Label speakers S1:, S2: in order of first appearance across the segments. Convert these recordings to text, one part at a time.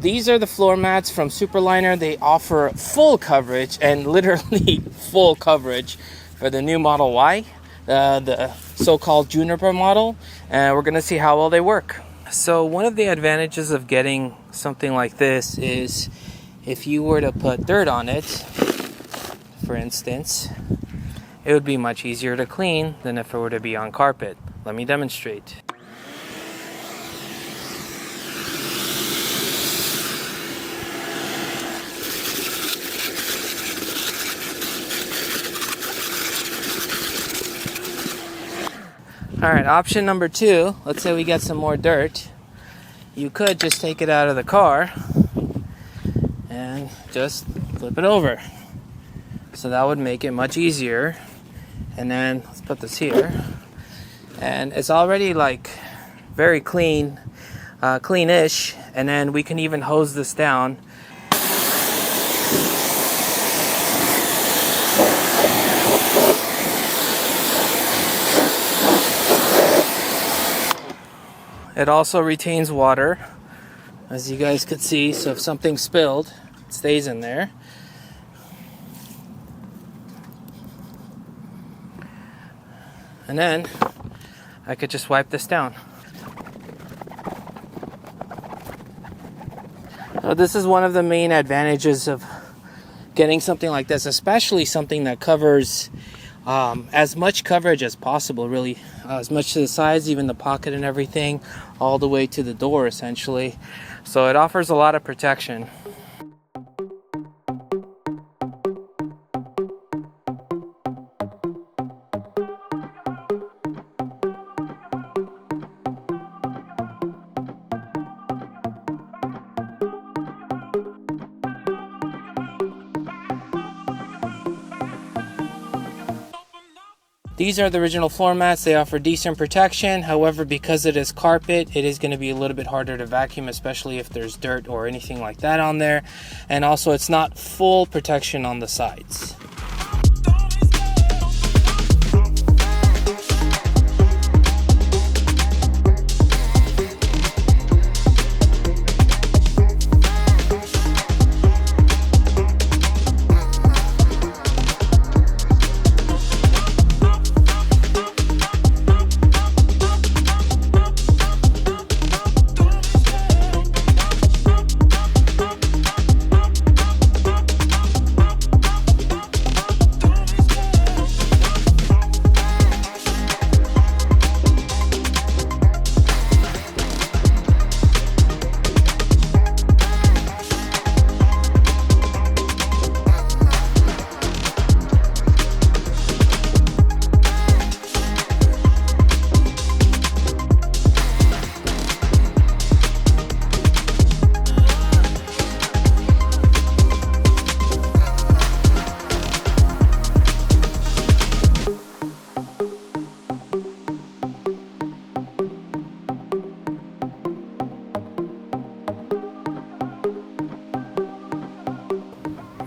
S1: these are the floor mats from Superliner. They offer full coverage, and literally full coverage, for the new Model Y, the so-called Juniper model, and we're gonna see how well they work. So one of the advantages of getting something like this is if you were to put dirt on it, for instance, it would be much easier to clean than if it were to be on carpet. Let me demonstrate. Alright, option number 2, let's say we get some more dirt. You could just take it out of the car and just flip it over. So that would make it much easier. And then, let's put this here. And it's already like very clean, clean-ish. And then we can even hose this down. It also retains water, as you guys could see, so if something spilled, it stays in there. And then I could just wipe this down. So this is one of the main advantages of getting something like this, especially something that covers as much coverage as possible, really, as much to the sides, even the pocket and everything, all the way to the door essentially. So it offers a lot of protection. These are the original floor mats. They offer decent protection. However, because it is carpet, it is going to be a little bit harder to vacuum, especially if there's dirt or anything like that on there. And also, it's not full protection on the sides.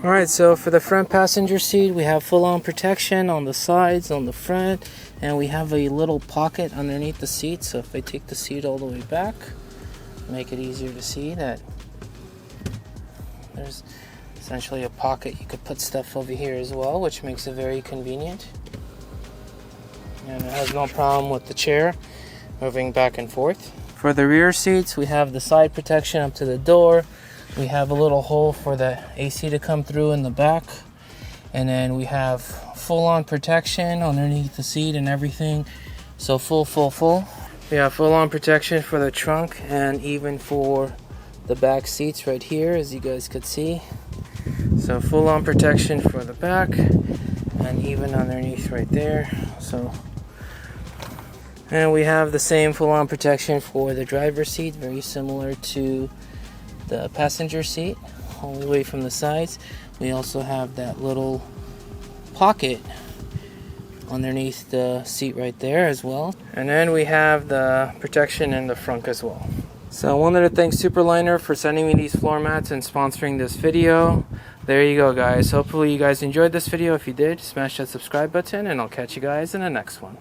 S1: Alright, so for the front passenger seat, we have full-on protection on the sides, on the front, and we have a little pocket underneath the seat. So if I take the seat all the way back, make it easier to see that there's essentially a pocket. You could put stuff over here as well, which makes it very convenient. And it has no problem with the chair moving back and forth. For the rear seats, we have the side protection up to the door. We have a little hole for the AC to come through in the back. And then we have full-on protection underneath the seat and everything. So full. We have full-on protection for the trunk and even for the back seats right here, as you guys could see. So full-on protection for the back and even underneath right there. And we have the same full-on protection for the driver's seat, very similar to the passenger seat, all the way from the sides. We also have that little pocket underneath the seat right there as well. And then we have the protection in the front as well. So I wanted to thank Superliner for sending me these floor mats and sponsoring this video. There you go, guys. Hopefully you guys enjoyed this video. If you did, smash that subscribe button, and I'll catch you guys in the next one.